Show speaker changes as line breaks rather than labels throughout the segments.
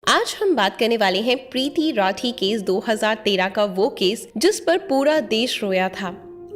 आज हम बात करने वाले हैं प्रीति राठी केस 2013 का, वो केस जिस पर पूरा देश रोया था।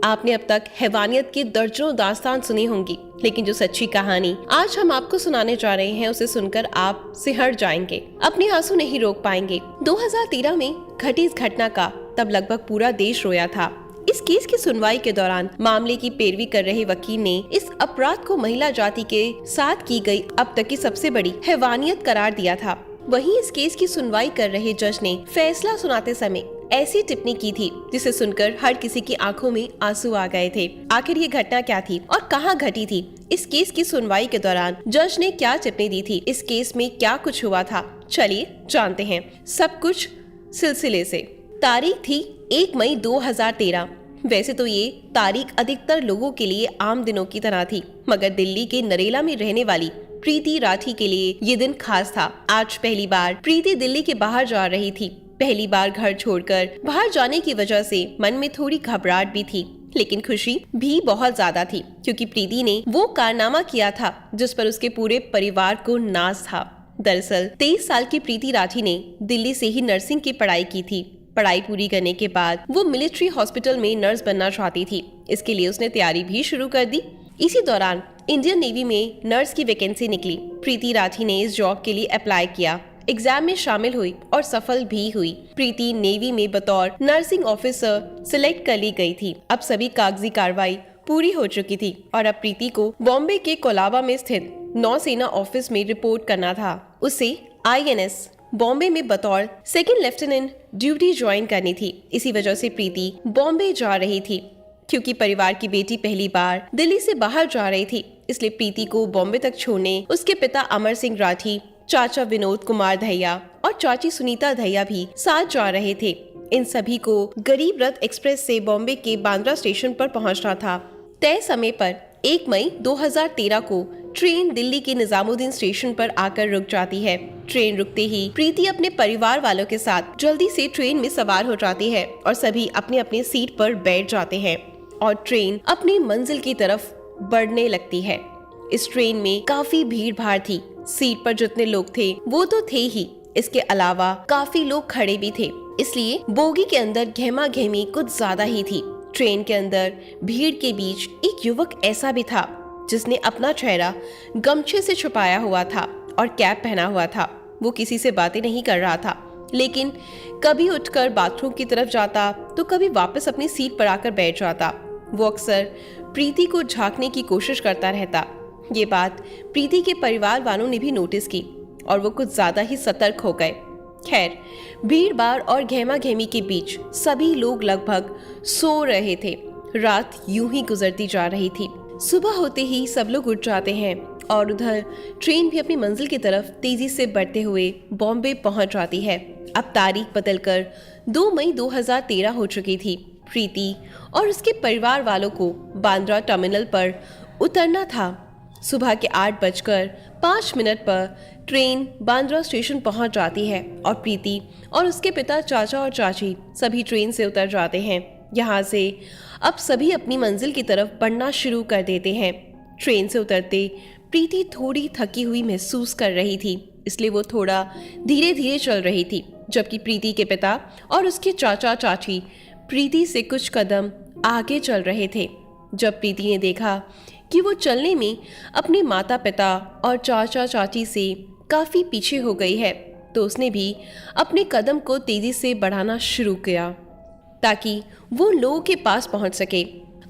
आपने अब तक हैवानियत की दर्जनों दास्तान सुनी होंगी, लेकिन जो सच्ची कहानी आज हम आपको सुनाने जा रहे हैं उसे सुनकर आप सिहर जाएंगे, अपने आंसू नहीं रोक पाएंगे। 2013 में घटी इस घटना का तब लगभग पूरा देश रोया था। इस केस की सुनवाई के दौरान मामले की पैरवी कर रहे वकील ने इस अपराध को महिला जाति के साथ की गई अब तक की सबसे बड़ी हैवानियत करार दिया था। वहीं इस केस की सुनवाई कर रहे जज ने फैसला सुनाते समय ऐसी टिप्पणी की थी जिसे सुनकर हर किसी की आंखों में आंसू आ गए थे। आखिर ये घटना क्या थी और कहां घटी थी? इस केस की सुनवाई के दौरान जज ने क्या टिप्पणी दी थी? इस केस में क्या कुछ हुआ था? चलिए जानते हैं सब कुछ सिलसिले से। तारीख थी 1 मई 2013। वैसे तो ये तारीख अधिकतर लोगों के लिए आम दिनों की तरह थी, मगर दिल्ली के नरेला में रहने वाली प्रीति राठी के लिए ये दिन खास था। आज पहली बार प्रीति दिल्ली के बाहर जा रही थी। पहली बार घर छोड़कर बाहर जाने की वजह से मन में थोड़ी घबराहट भी थी, लेकिन खुशी भी बहुत ज्यादा थी, क्योंकि प्रीति ने वो कारनामा किया था जिस पर उसके पूरे परिवार को नाज था। दरअसल 23 साल की प्रीति राठी ने दिल्ली से ही नर्सिंग की पढ़ाई की थी। पढ़ाई पूरी करने के बाद वो मिलिट्री हॉस्पिटल में नर्स बनना चाहती थी। इसके लिए उसने तैयारी भी शुरू कर दी। इसी दौरान इंडियन नेवी में नर्स की वैकेंसी निकली। प्रीति राठी ने इस जॉब के लिए अप्लाई किया, एग्जाम में शामिल हुई और सफल भी हुई। प्रीति नेवी में बतौर नर्सिंग ऑफिसर सिलेक्ट कर ली गई थी। अब सभी कागजी कार्रवाई पूरी हो चुकी थी और अब प्रीति को बॉम्बे के कोलाबा में स्थित नौसेना ऑफिस में रिपोर्ट करना था। उसे INS बॉम्बे में बतौर सेकंड लेफ्टिनेंट ड्यूटी ज्वाइन करनी थी। इसी वजह से प्रीति बॉम्बे जा रही थी। क्योंकि परिवार की बेटी पहली बार दिल्ली से बाहर जा रही थी, इसलिए प्रीति को बॉम्बे तक छोड़ने उसके पिता अमर सिंह राठी, चाचा विनोद कुमार दहिया और चाची सुनीता दहिया भी साथ जा रहे थे। इन सभी को गरीब रथ एक्सप्रेस से बॉम्बे के बांद्रा स्टेशन पर पहुंचना था। तय समय पर 1 मई 2013 को ट्रेन दिल्ली के निजामुद्दीन स्टेशन पर आकर रुक जाती है। ट्रेन रुकते ही प्रीति अपने परिवार वालों के साथ जल्दी से ट्रेन में सवार हो जाती है और सभी अपने अपने सीट पर बैठ जाते हैं और ट्रेन अपनी मंजिल की तरफ बढ़ने लगती है। इस ट्रेन में काफी भीड़ भाड़ थी। सीट पर जितने लोग थे वो तो थे ही, इसके अलावा काफी लोग खड़े भी थे, इसलिए बोगी के अंदर गहमा गहमी कुछ ज्यादा ही थी। ट्रेन के अंदर भीड़ के बीच एक युवक ऐसा भी था जिसने अपना चेहरा गमछे से छुपाया हुआ था और कैप पहना हुआ था। वो किसी से बातें नहीं कर रहा था, लेकिन कभी उठकर बाथरूम की तरफ जाता तो कभी वापस अपनी सीट पर आकर बैठ जाता। वो अक्सर प्रीति को झांकने की कोशिश करता रहता। ये बात प्रीति के परिवार वालों ने भी नोटिस की और वो कुछ ज्यादा ही सतर्क हो गए। खैर, भीड़ भाड़ और गहमा गहमी के बीच सभी लोग लगभग सो रहे थे। रात यूं ही गुजरती जा रही थी। सुबह होते ही सब लोग उठ जाते हैं और उधर ट्रेन भी अपनी मंजिल की तरफ तेजी से बढ़ते हुए बॉम्बे पहुंच जाती है। अब तारीख बदलकर 2 मई 2013 हो चुकी थी। प्रीति और उसके परिवार वालों को बांद्रा टर्मिनल पर उतरना था। सुबह के 8:05 पर ट्रेन बांद्रा स्टेशन पहुंच जाती है और प्रीति और उसके पिता, चाचा और चाची सभी ट्रेन से उतर जाते हैं। यहाँ से अब सभी अपनी मंजिल की तरफ बढ़ना शुरू कर देते हैं। ट्रेन से उतरते प्रीति थोड़ी थकी हुई महसूस कर रही थी, इसलिए वो थोड़ा धीरे धीरे चल रही थी, जबकि प्रीति के पिता और उसके चाचा चाची प्रीति से कुछ कदम आगे चल रहे थे। जब प्रीति ने देखा कि वो चलने में अपने माता पिता और चाचा चाची से काफी पीछे हो गई है, तो उसने भी अपने कदम को तेजी से बढ़ाना शुरू किया ताकि वो लोगों के पास पहुंच सके।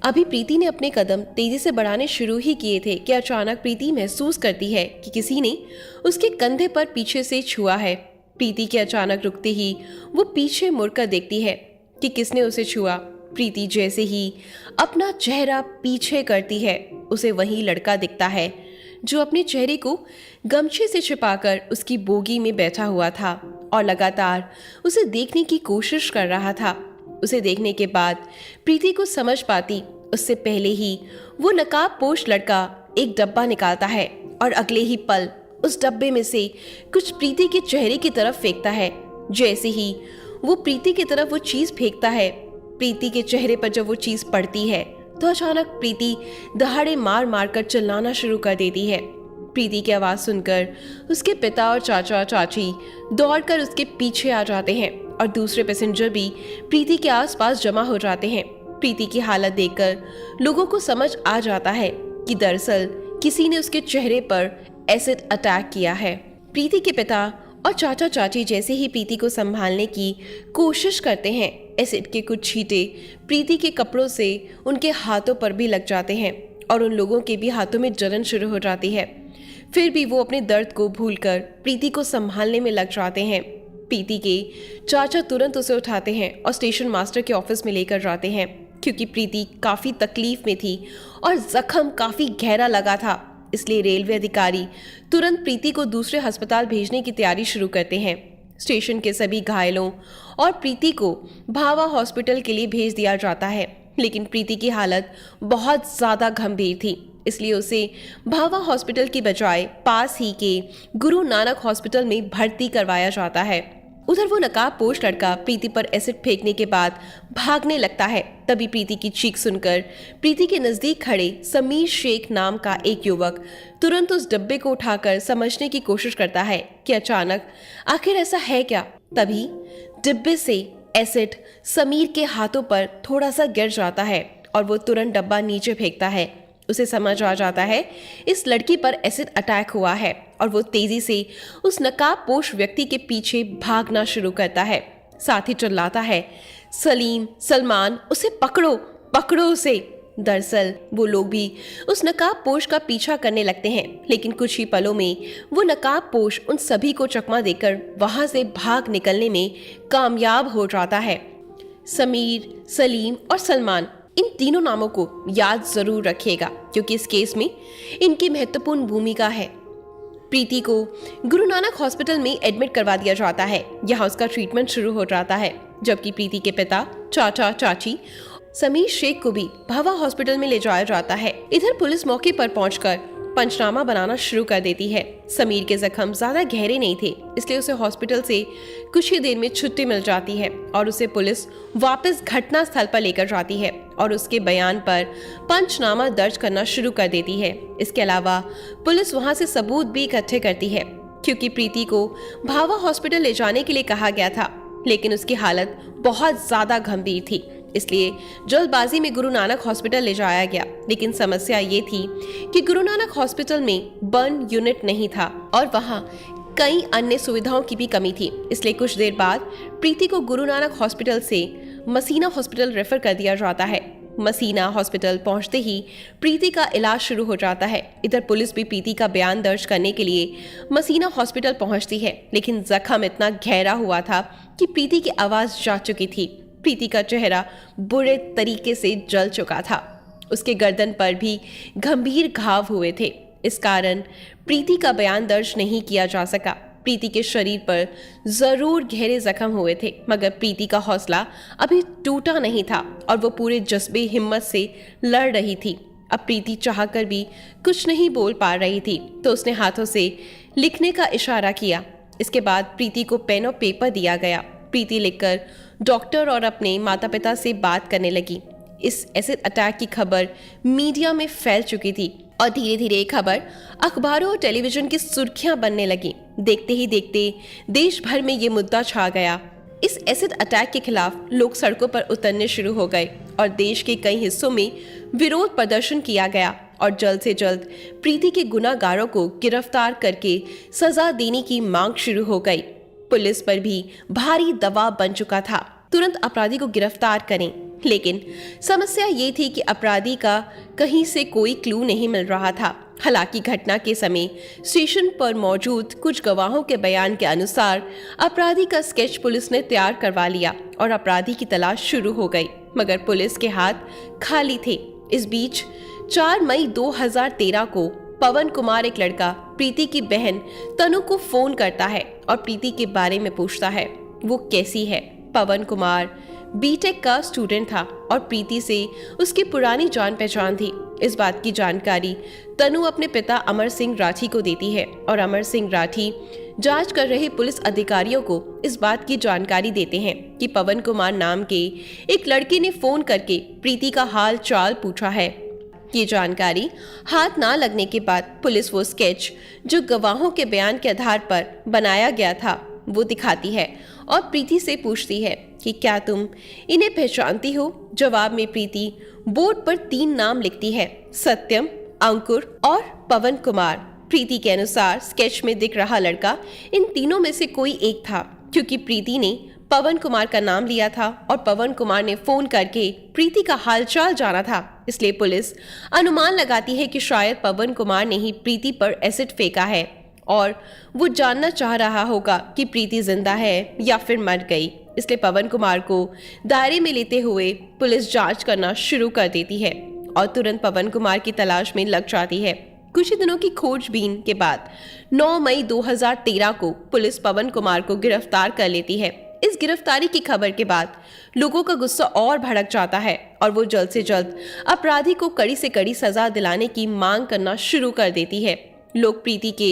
अभी प्रीति ने अपने कदम तेजी से बढ़ाने शुरू ही किए थे कि अचानक प्रीति महसूस करती है कि किसी ने उसके कंधे पर पीछे से छुआ है। प्रीति के अचानक रुकते ही वो पीछे मुड़कर देखती है कि किसने उसे छुआ। प्रीति जैसे ही अपना चेहरा पीछे करती है, उसे वही लड़का दिखता है जो अपने चेहरे को गमछे से छिपाकर उसकी बोगी में बैठा हुआ था और लगातार उसे देखने की कोशिश कर रहा था। उसे देखने के बाद प्रीति को समझ पाती उससे पहले ही वो नकाबपोश लड़का एक डब्बा निकालता है और अगले ही पल उस डब्बे में से कुछ प्रीति के चेहरे की तरफ फेंकता है। जैसे ही वो प्रीति की तरफ वो चीज फेंकता है, प्रीति के चेहरे पर जब वो चीज पड़ती है तो अचानक प्रीति दहाड़े मार मार कर चिल्लाना शुरू कर देती है। प्रीति की आवाज सुनकर उसके पिता और चाचा चाची दौड़कर उसके पीछे आ जाते हैं और दूसरे पैसेंजर भी प्रीति के आसपास जमा हो जाते हैं। प्रीति की हालत देखकर लोगों को समझ आ जाता है कि दरअसल किसी ने उसके चेहरे पर एसिड अटैक किया है। प्रीति के पिता और चाचा चाची जैसे ही प्रीति को संभालने की कोशिश करते हैं, एसिड के कुछ छींटे प्रीति के कपड़ों से उनके हाथों पर भी लग जाते हैं और उन लोगों के भी हाथों में जलन शुरू हो जाती है। फिर भी वो अपने दर्द को भूलकर प्रीति को संभालने में लग जाते हैं। प्रीति के चाचा तुरंत उसे उठाते हैं और स्टेशन मास्टर के ऑफिस में लेकर जाते हैं, क्योंकि प्रीति काफ़ी तकलीफ में थी और जख्म काफ़ी गहरा लगा था। इसलिए रेलवे अधिकारी तुरंत प्रीति को दूसरे अस्पताल भेजने की तैयारी शुरू करते हैं। स्टेशन के सभी घायलों और प्रीति को भावा हॉस्पिटल के लिए भेज दिया जाता है, लेकिन प्रीति की हालत बहुत ज़्यादा गंभीर थी, इसलिए उसे भावा हॉस्पिटल की बजाय पास ही के गुरु नानक हॉस्पिटल में भर्ती करवाया जाता है। उधर वो नकाबपोश लड़का प्रीति पर एसिड फेंकने के बाद भागने लगता है। तभी प्रीति की चीख सुनकर प्रीति के नजदीक खड़े समीर शेख नाम का एक युवक तुरंत उस डब्बे को उठाकर समझने की कोशिश करता है कि अचानक आखिर ऐसा है क्या। तभी डिब्बे से एसिड समीर के हाथों पर थोड़ा सा गिर जाता है और वो तुरंत डब्बा नीचे फेंकता है। उसे समझ आ जाता है इस लड़की पर एसिड अटैक हुआ है और वो तेजी से उस नकाबपोश व्यक्ति के पीछे भागना शुरू करता है। साथ ही चिल्लाता है, सलीम, सलमान, उसे पकड़ो, पकड़ो उसे। दरअसल वो लोग भी उस नकाबपोश का पीछा करने लगते हैं, लेकिन कुछ ही पलों में वो नकाबपोश उन सभी को चकमा देकर वहां से भाग निकलने में कामयाब हो जाता है। समीर, सलीम और सलमान, इन तीनों नामों को याद जरूर रखिएगा, क्योंकि इस केस में इनकी महत्वपूर्ण भूमिका है। प्रीति को गुरु नानक हॉस्पिटल में एडमिट करवा दिया जाता है। यहाँ उसका ट्रीटमेंट शुरू हो जाता है, जबकि प्रीति के पिता, चाचा चाची समीर शेख को भी भावा हॉस्पिटल में ले जाया जाता है। इधर पुलिस मौके पर पहुंचकर पंचनामा बनाना शुरू कर देती है। समीर के जख्म ज्यादा गहरे नहीं थे, इसलिए उसे हॉस्पिटल से कुछ ही देर में छुट्टी मिल जाती है और उसे पुलिस वापस घटना स्थल पर लेकर जाती है और उसके बयान पर पंचनामा दर्ज करना शुरू कर देती है। इसके अलावा पुलिस वहां से सबूत भी इकट्ठे करती है, क्योंकि प्रीति को भावा हॉस्पिटल ले जाने के लिए कहा गया था, लेकिन उसकी हालत बहुत ज्यादा गंभीर थी, इसलिए जल्दबाजी में गुरु नानक हॉस्पिटल ले जाया गया। लेकिन समस्या ये थी कि गुरु नानक हॉस्पिटल में बर्न यूनिट नहीं था और वहाँ कई अन्य सुविधाओं की भी कमी थी। इसलिए कुछ देर बाद प्रीति को गुरु नानक हॉस्पिटल से मसीना हॉस्पिटल रेफर कर दिया जाता है। मसीना हॉस्पिटल पहुंचते ही प्रीति का इलाज शुरू हो जाता है। इधर पुलिस भी प्रीति का बयान दर्ज करने के लिए मसीना हॉस्पिटल पहुंचती है, लेकिन जख्म इतना गहरा हुआ था कि प्रीति की आवाज जा चुकी थी। प्रीति का चेहरा बुरे तरीके से जल चुका था। उसके गर्दन पर भी गंभीर घाव हुए थे। इस कारण प्रीति का बयान दर्ज नहीं किया जा सका। प्रीति के शरीर पर जरूर गहरे जख्म हुए थे, मगर प्रीति का हौसला अभी टूटा नहीं था और वो पूरे जज्बे हिम्मत से लड़ रही थी। अब प्रीति चाहकर भी कुछ नहीं बोल पा रही थी, तो उसने हाथों से लिखने का इशारा किया। इसके बाद प्रीति को पेन और पेपर दिया गया। प्रीति लिखकर डॉक्टर और अपने माता पिता से बात करने लगी। इस एसिड अटैक की खबर मीडिया में फैल चुकी थी और धीरे धीरे ये खबर अखबारों और टेलीविजन की सुर्खियां बनने लगी। देखते ही देखते देश भर में ये मुद्दा छा गया। इस एसिड अटैक के खिलाफ लोग सड़कों पर उतरने शुरू हो गए और देश के कई हिस्सों में विरोध प्रदर्शन किया गया और जल्द से जल्द प्रीति के गुनाहगारों को गिरफ्तार करके सजा देने की मांग शुरू हो गई। पुलिस पर भी भारी दबाव बन चुका था, तुरंत अपराधी को गिरफ्तार करें। लेकिन समस्या ये थी कि अपराधी का कहीं से कोई क्लू नहीं मिल रहा था। हालांकि घटना के समय स्टेशन पर मौजूद कुछ गवाहों के बयान के अनुसार अपराधी का स्केच पुलिस ने तैयार करवा लिया और अपराधी की तलाश शुरू हो गई, मगर पुलिस के हाथ खाली थे। इस बीच 4 मई 2013 को पवन कुमार, एक लड़का, प्रीति की बहन तनु को फोन करता है और प्रीति के बारे में पूछता है वो कैसी है। पवन कुमार बीटेक का स्टूडेंट था और प्रीति से उसकी पुरानी जान पहचान थी। इस बात की जानकारी तनु अपने पिता अमर सिंह राठी को देती है और अमर सिंह राठी जांच कर रहे पुलिस अधिकारियों को इस बात की जानकारी देते हैं कि पवन कुमार नाम के एक लड़के ने फोन करके प्रीति का हाल चाल पूछा है। ये जानकारी हाथ ना लगने के बाद पुलिस वो स्केच जो गवाहों के बयान के आधार पर बनाया गया था वो दिखाती है और प्रीति से पूछती है कि क्या तुम इन्हें पहचानती हो। जवाब में प्रीति बोर्ड पर 3 नाम लिखती है, सत्यम, अंकुर और पवन कुमार। प्रीति के अनुसार स्केच में दिख रहा लड़का इन तीनों में से कोई एक था, क्योंकि प्रीति ने पवन कुमार का नाम लिया था और पवन कुमार ने फोन करके प्रीति का हालचाल जाना था। इसलिए पुलिस अनुमान लगाती है कि शायद पवन कुमार ने ही प्रीति पर एसिड फेंका है और वो जानना चाह रहा होगा कि प्रीति जिंदा है या फिर मर गई। इसलिए पवन कुमार को दायरे में लेते हुए पुलिस जांच करना शुरू कर देती है और तुरंत पवन कुमार की तलाश में लग जाती है। कुछ ही दिनों की खोजबीन के बाद 9 मई 2013 को पुलिस पवन कुमार को गिरफ्तार कर लेती है। इस गिरफ्तारी की खबर के बाद लोगों का गुस्सा और भड़क जाता है और वो जल्द से जल्द अपराधी को कड़ी से कड़ी सजा दिलाने की मांग करना शुरू कर देती है। लोग प्रीति के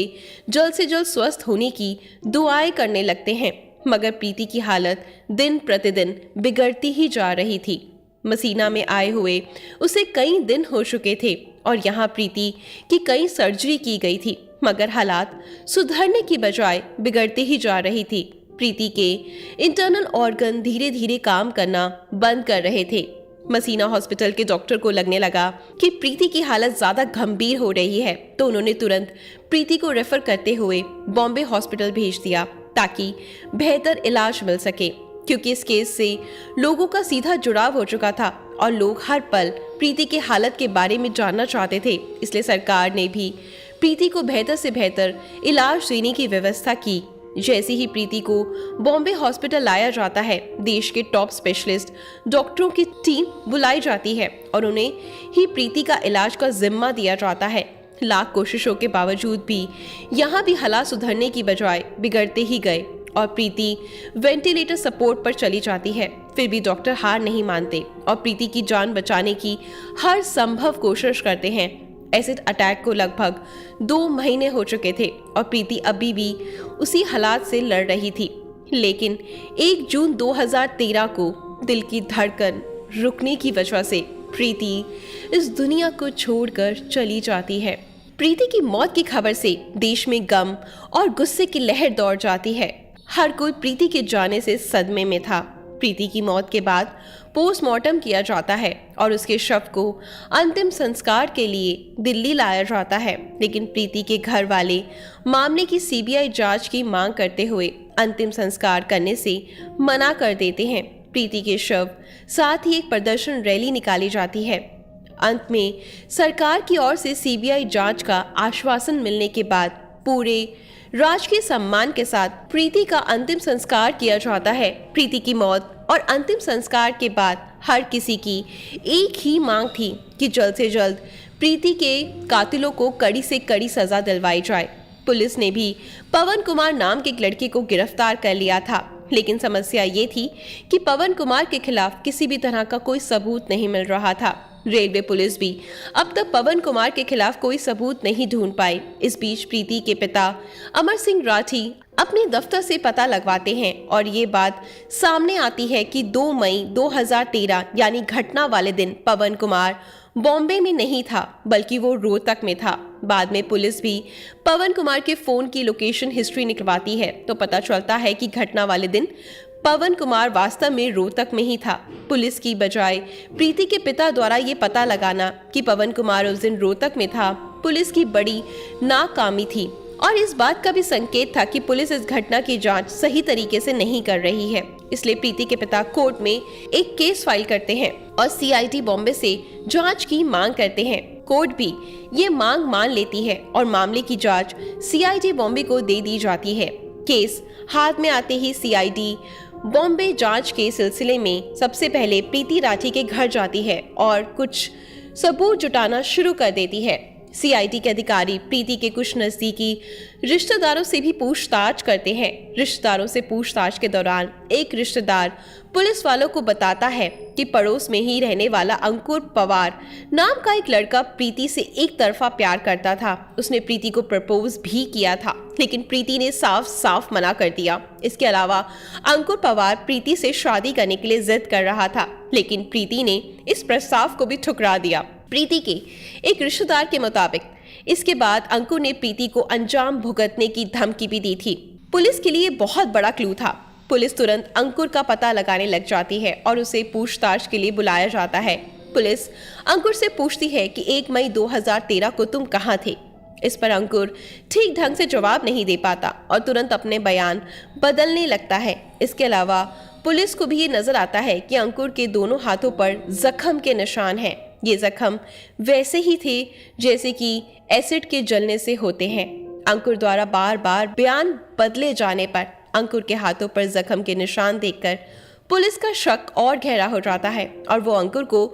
जल्द से जल्द स्वस्थ होने की दुआएं करने लगते हैं, मगर प्रीति की हालत दिन प्रतिदिन बिगड़ती ही जा रही थी। मसीना में आए हुए उसे कई दिन हो चुके थे और यहाँ प्रीति की कई सर्जरी की गई थी, मगर हालात सुधरने की बजाय बिगड़ते ही जा रही थी। प्रीति के इंटरनल ऑर्गन धीरे धीरे काम करना बंद कर रहे थे। मसीना हॉस्पिटल के डॉक्टर को लगने लगा कि प्रीति की हालत ज्यादा गंभीर हो रही है, तो उन्होंने तुरंत प्रीति को रेफर करते हुए बॉम्बे हॉस्पिटल भेज दिया ताकि बेहतर इलाज मिल सके, क्योंकि इस केस से लोगों का सीधा जुड़ाव हो चुका था और लोग हर पल प्रीति की हालत के बारे में जानना चाहते थे। इसलिए सरकार ने भी प्रीति को बेहतर से बेहतर इलाज देने की व्यवस्था की। जैसे ही प्रीति को बॉम्बे हॉस्पिटल लाया जाता है, देश के टॉप स्पेशलिस्ट डॉक्टरों की टीम बुलाई जाती है और उन्हें ही प्रीति का इलाज का जिम्मा दिया जाता है। लाख कोशिशों के बावजूद भी यहाँ भी हालात सुधरने की बजाय बिगड़ते ही गए और प्रीति वेंटिलेटर सपोर्ट पर चली जाती है। फिर भी डॉक्टर हार नहीं मानते और प्रीति की जान बचाने की हर संभव कोशिश करते हैं। एसिड अटैक को लगभग 2 महीने हो चुके थे और प्रीति अभी भी उसी हालात से लड़ रही थी। लेकिन 1 जून 2013 को दिल की धड़कन रुकने की वजह से प्रीति इस दुनिया को छोड़कर चली जाती है। प्रीति की मौत की खबर से देश में गम और गुस्से की लहर दौड़ जाती है। हर कोई प्रीति के जाने से सदमे में था। प्रीति की मौत के बाद पोस्टमार्टम किया जाता है और उसके शव को अंतिम संस्कार के लिए दिल्ली लाया जाता है, लेकिन प्रीति के घर वाले मामले की सीबीआई जांच की मांग करते हुए अंतिम संस्कार करने से मना कर देते हैं। प्रीति के शव साथ ही एक प्रदर्शन रैली निकाली जाती है। अंत में सरकार की ओर से सीबीआई जांच का आश्वासन मिलने के बाद पूरे राजकीय सम्मान के साथ प्रीति का अंतिम संस्कार किया जाता है। प्रीति की मौत और अंतिम संस्कार के बाद हर किसी की एक ही मांग थी कि जल्द से जल्द प्रीति के कातिलों को कड़ी से कड़ी सजा दिलवाई जाए। पुलिस ने भी पवन कुमार नाम के एक लड़के को गिरफ्तार कर लिया था, लेकिन समस्या ये थी कि पवन कुमार के खिलाफ किसी भी तरह का कोई सबूत नहीं मिल रहा था। रेलवे पुलिस भी अब तक पवन कुमार के खिलाफ कोई सबूत नहीं ढूंढ पाई। इस बीच प्रीति के पिता अमर सिंह राठी अपने दफ्तर से पता लगवाते हैं और ये बात सामने आती है कि 2 मई 2013 यानी घटना वाले दिन पवन कुमार बॉम्बे में नहीं था, बल्कि वो रोहतक में था। बाद में पुलिस भी पवन कुमार के फोन की लोकेशन हिस्ट्री निकलवाती है तो पता चलता है कि घटना वाले दिन पवन कुमार वास्तव में रोहतक में ही था। पुलिस की बजाय प्रीति के पिता द्वारा ये पता लगाना कि पवन कुमार उस दिन रोहतक में था, पुलिस की बड़ी नाकामी थी और इस बात का भी संकेत था कि पुलिस इस घटना की जांच सही तरीके से नहीं कर रही है। इसलिए प्रीति के पिता कोर्ट में एक केस फाइल करते हैं और सीआईडी बॉम्बे से जांच की मांग करते हैं। कोर्ट भी ये मांग मान लेती है और मामले की जांच सीआईडी बॉम्बे को दे दी जाती है। केस हाथ में आते ही सीआईडी बॉम्बे जांच के सिलसिले में सबसे पहले प्रीति राठी के घर जाती है और कुछ सबूत जुटाना शुरू कर देती है। सीआईडी के अधिकारी प्रीति के कुछ नजदीकी रिश्तेदारों से भी पूछताछ करते हैं। रिश्तेदारों से पूछताछ के दौरान एक रिश्तेदार पुलिस वालों को बताता है कि पड़ोस में ही रहने वाला अंकुर पवार नाम का एक लड़का प्रीति से एक तरफा प्यार करता था। उसने प्रीति को प्रपोज भी किया था, लेकिन प्रीति ने साफ साफ मना कर दिया। इसके अलावा अंकुर पवार प्रीति से शादी करने के लिए जिद कर रहा था, लेकिन प्रीति ने इस प्रस्ताव को भी ठुकरा दिया। प्रीति के एक रिश्तेदार के मुताबिक इसके बाद अंकुर ने प्रीति को अंजाम भुगतने की धमकी भी दी थी। पुलिस के लिए बहुत बड़ा क्लू था। पुलिस तुरंत अंकुर का पता लगाने लग जाती है और उसे पूछताछ के लिए बुलाया जाता है। पुलिस अंकुर से पूछती है कि 1 मई 2013 को तुम कहाँ थे। इस पर अंकुर ठीक ढंग से जवाब नहीं दे पाता और तुरंत अपने बयान बदलने लगता है। इसके अलावा पुलिस को भी ये नजर आता है कि अंकुर के दोनों हाथों पर जख्म के निशान हैं। ये जख्म वैसे ही थे जैसे कि एसिड के जलने से होते हैं। अंकुर द्वारा बार बार बयान बदले जाने पर अंकुर के हाथों पर जख्म के निशान देखकर पुलिस का शक और गहरा हो जाता है और वो अंकुर को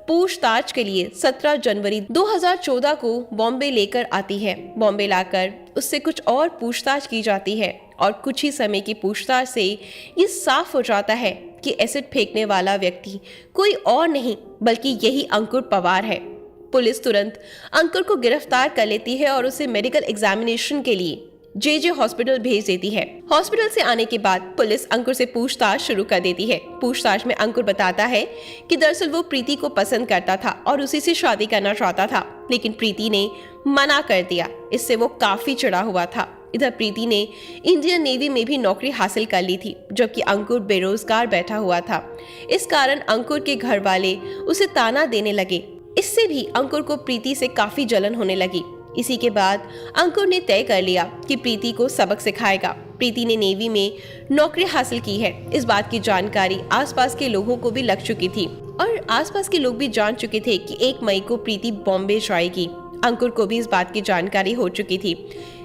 पूछताछ के लिए 17 जनवरी 2014 को बॉम्बे लेकर आती है। बॉम्बे लाकर उससे कुछ और पूछताछ की जाती है और कुछ ही समय की पूछताछ से ये साफ हो जाता है कि एसिड फेंकने वाला व्यक्ति कोई और नहीं बल्कि यही अंकुर पवार है। पुलिस तुरंत अंकुर को गिरफ्तार कर लेती है और उसे मेडिकल एग्जामिनेशन के लिए जे हॉस्पिटल भेज देती है। हॉस्पिटल से आने के बाद पुलिस अंकुर से पूछताछ शुरू कर देती है। पूछताछ में अंकुर बताता है कि दरअसल वो प्रीति को पसंद करता था और उसी से शादी करना चाहता था, लेकिन प्रीति ने मना कर दिया। इससे वो काफी चिढ़ा हुआ था। इधर प्रीति ने इंडियन नेवी में भी नौकरी हासिल कर ली थी, जबकि अंकुर बेरोजगार बैठा हुआ था। इस कारण अंकुर के घर वाले उसे ताना देने लगे। इससे भी अंकुर को प्रीति से काफी जलन होने लगी। इसी के बाद अंकुर ने तय कर लिया कि प्रीति को सबक सिखाएगा। प्रीति ने नेवी में नौकरी हासिल की है। इस बात की जानकारी आसपास के लोगों को भी लग चुकी थी और आसपास के लोग भी जान चुके थे कि 1 मई को प्रीति बॉम्बे जाएगी। अंकुर को भी इस बात की जानकारी हो चुकी थी,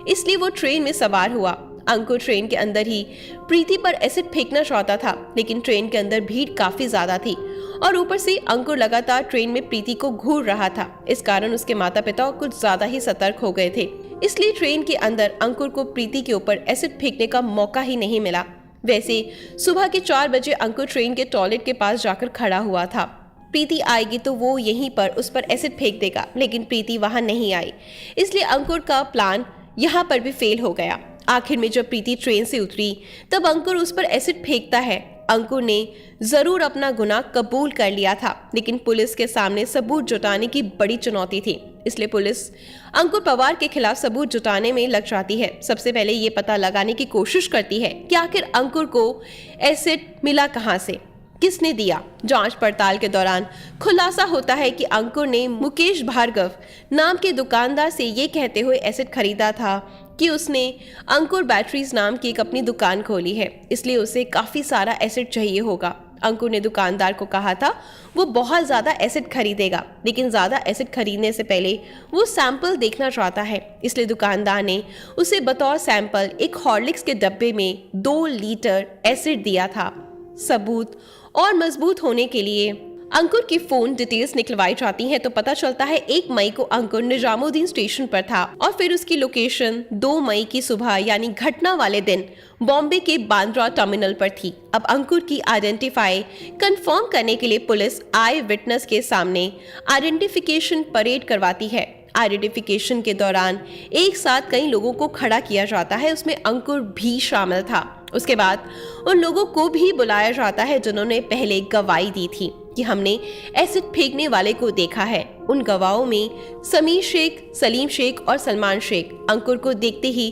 इसलिए वो ट्रेन में सवार हुआ। अंकुर ट्रेन के अंदर ही प्रीति पर एसिड फेंकना चाहता था, लेकिन ट्रेन के अंदर भीड़ काफी ज्यादा थी और ऊपर से अंकुर लगातार ट्रेन में प्रीति को घूर रहा था। इस कारण उसके माता पिता कुछ ज्यादा ही सतर्क हो गए थे, इसलिए ट्रेन के अंदर अंकुर को प्रीति के ऊपर एसिड फेंकने का मौका ही नहीं मिला। वैसे सुबह के 4 बजे अंकुर ट्रेन के टॉयलेट के पास जाकर खड़ा हुआ था। प्रीति आएगी तो वो यहीं पर उस पर एसिड फेंक देगा, लेकिन प्रीति वहां नहीं आई, इसलिए अंकुर का प्लान यहाँ पर भी फेल हो गया। आखिर में जब प्रीति ट्रेन से उतरी तब अंकुर उस पर एसिड फेंकता है। अंकुर ने जरूर अपना गुनाह कबूल कर लिया था, लेकिन पुलिस के सामने सबूत जुटाने की बड़ी चुनौती थी, इसलिए पुलिस अंकुर पवार के खिलाफ सबूत जुटाने में लग जाती है। सबसे पहले ये पता लगाने की कोशिश करती है कि आखिर अंकुर को एसिड मिला कहां से, किसने दिया। जांच पड़ताल के दौरान खुलासा होता है कि अंकुर ने मुकेश भार्गव नाम के दुकानदार से ये कहते हुए एसिड खरीदा था कि उसने अंकुर बैटरीज नाम की एक अपनी दुकान खोली है, इसलिए उसे काफी सारा एसिड चाहिए होगा। अंकुर ने दुकानदार को कहा था वो बहुत ज्यादा एसिड खरीदेगा, लेकिन ज्यादा एसिड खरीदने से पहले वो सैंपल देखना चाहता है, इसलिए दुकानदार ने उसे बतौर सैंपल एक हॉर्लिक्स के डब्बे में 2 लीटर एसिड दिया था। सबूत और मजबूत होने के लिए अंकुर की फोन डिटेल्स निकलवाई जाती हैं तो पता चलता है 1 मई को अंकुर निजामुद्दीन स्टेशन पर था और फिर उसकी लोकेशन 2 मई की सुबह यानी घटना वाले दिन बॉम्बे के बांद्रा टर्मिनल पर थी। अब अंकुर की आइडेंटिफाई कंफर्म करने के लिए पुलिस आई विटनेस के सामने आइडेंटिफिकेशन परेड करवाती है। आइडेंटिफिकेशन के दौरान एक साथ कई लोगों को खड़ा किया जाता है, उसमें अंकुर भी शामिल था। उसके बाद उन लोगों को भी बुलाया जाता है जिन्होंने पहले गवाही दी थी कि हमने एसिड फेंकने वाले को देखा है। उन गवाहों में समीर शेख, सलीम शेख और सलमान शेख अंकुर को देखते ही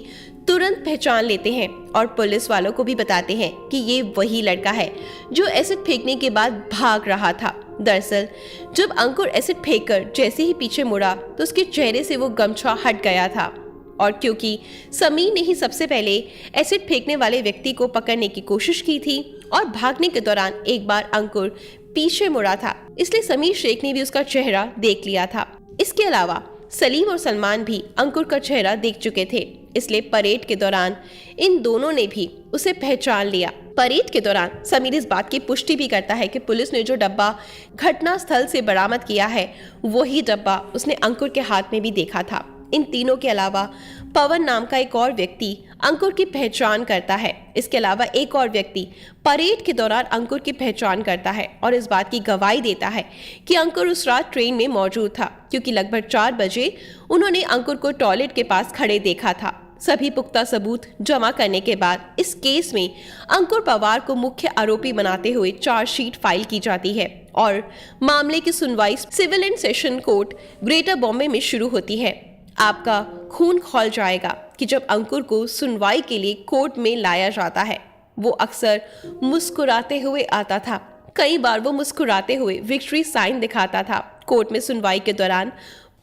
तुरंत पहचान लेते हैं और पुलिस वालों को भी बताते हैं कि ये वही लड़का है जो एसिड फेंकने के बाद भाग रहा था। दरअसल जब अंकुर एसिड फेंककर जैसे ही पीछे मुड़ा तो उसके चेहरे से वो गमछा हट गया था और क्योंकि समीर ने ही सबसे पहले एसिड फेंकने वाले व्यक्ति को पकड़ने की कोशिश की थी और भागने के दौरान एक बार अंकुर पीछे मुड़ा था, इसलिए समीर शेख ने भी उसका चेहरा देख लिया था। इसके अलावा सलीम और सलमान भी अंकुर का चेहरा देख चुके थे, इसलिए परेड के दौरान इन दोनों ने भी उसे पहचान लिया। परेड के दौरान समीर इस बात की पुष्टि भी करता है कि पुलिस ने जो डब्बा घटना स्थल से बरामद किया है वही डब्बा उसने अंकुर के हाथ में भी देखा था। इन तीनों के अलावा पवन नाम का एक और व्यक्ति अंकुर की पहचान करता है। इसके अलावा एक और व्यक्ति परेड के दौरान अंकुर की पहचान करता है और इस बात की गवाही देता है कि अंकुर उस रात ट्रेन में मौजूद था, क्योंकि लगभग 4 बजे उन्होंने अंकुर को टॉयलेट के पास खड़े देखा था। सभी पुख्ता सबूत जमा करने के बाद इस केस में अंकुर पवार को मुख्य आरोपी बनाते हुए चार्जशीट फाइल की जाती है और मामले की सुनवाई civil and session court greater Bombay में शुरू होती है। आपका खून खौल जाएगा कि जब अंकुर को सुनवाई के लिए कोर्ट में लाया जाता है। वो अक्सर मुस्कुराते हुए आता था। कई बार वो मुस्कुराते हुए विक्ट्री साइन दिखाता था। कोर्ट में सुनवाई के दौरान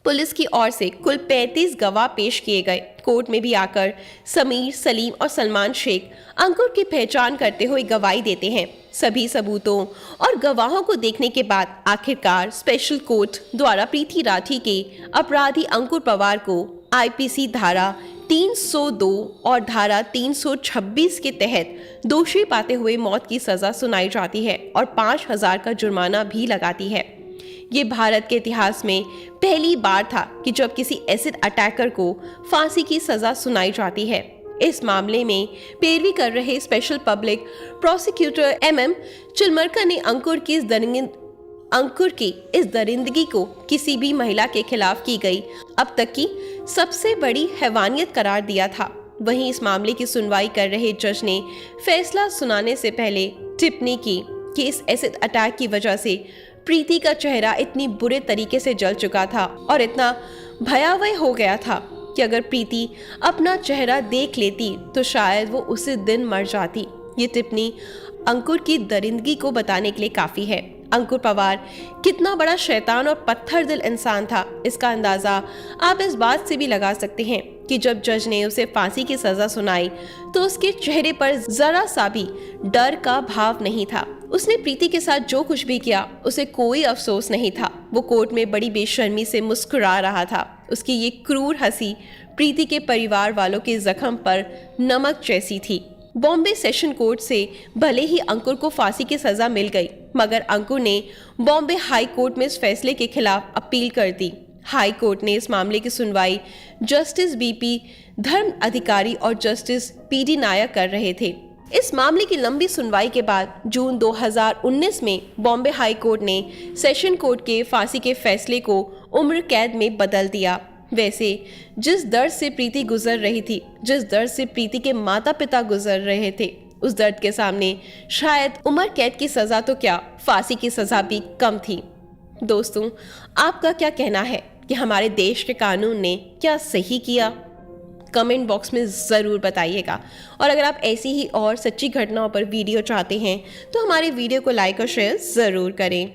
पुलिस की ओर से कुल 35 गवाह पेश किए गए। कोर्ट में भी आकर समीर, सलीम और सलमान शेख अंकुर की पहचान करते हुए गवाही देते हैं। सभी सबूतों और गवाहों को देखने के बाद आखिरकार स्पेशल कोर्ट द्वारा प्रीति राठी के अपराधी अंकुर पवार को आईपीसी धारा 302 और धारा 326 के तहत दोषी पाते हुए मौत की सजा सुनाई जाती है और 5,000 का जुर्माना भी लगाती है। ये भारत के इतिहास में पहली बार था कि जब किसी एसिड अटैकर को फांसी की सजा सुनाई जाती है। इस मामले में पैरवी कर रहे स्पेशल पब्लिक प्रोसिक्यूटर MM चिलमरकर ने अंकुर की इस दरिंदगी को किसी भी महिला के खिलाफ की गई अब तक की सबसे बड़ी हैवानियत करार दिया था। वहीं इस मामले की सुनवाई कर रहे जज ने फैसला सुनाने से पहले टिप्पणी की कि इस एसिड अटैक की वजह से प्रीति का चेहरा इतनी बुरे तरीके से जल चुका था और इतना भयावह हो गया था कि अगर प्रीति अपना चेहरा देख लेती तो शायद वो उसी दिन मर जाती। ये टिप्पणी अंकुर की दरिंदगी को बताने के लिए काफी है। अंकुर पवार कितना बड़ा शैतान और पत्थर दिल इंसान था, इसका अंदाजा आप इस बात से भी लगा सकते हैं कि जब जज ने उसे फांसी की सजा सुनाई तो उसके चेहरे पर जरा सा भी डर का भाव नहीं था। उसने प्रीति के साथ जो कुछ भी किया उसे कोई अफसोस नहीं था। वो कोर्ट में बड़ी बेशर्मी से मुस्कुरा रहा था। उसकी ये क्रूर हंसी प्रीति के परिवार वालों के जख्म पर नमक जैसी थी। बॉम्बे सेशन कोर्ट से भले ही अंकुर को फांसी की सजा मिल गई, मगर अंकुर ने बॉम्बे हाई कोर्ट में इस फैसले के खिलाफ अपील कर दी। हाई कोर्ट ने इस मामले की सुनवाई जस्टिस BP धर्म अधिकारी और जस्टिस PD नायक कर रहे थे। इस मामले की लंबी सुनवाई के बाद जून 2019 में बॉम्बे हाई कोर्ट ने सेशन कोर्ट के फांसी के फैसले को उम्र कैद में बदल दिया। वैसे जिस दर्द से प्रीति गुजर रही थी, जिस दर्द से प्रीति के माता पिता गुजर रहे थे, उस दर्द के सामने शायद उम्र कैद की सजा तो क्या, फांसी की सजा भी कम थी। दोस्तों, आपका क्या कहना है कि हमारे देश के कानून ने क्या सही किया? कमेंट बॉक्स में ज़रूर बताइएगा। और अगर आप ऐसी ही और सच्ची घटनाओं पर वीडियो चाहते हैं तो हमारे वीडियो को लाइक और शेयर ज़रूर करें।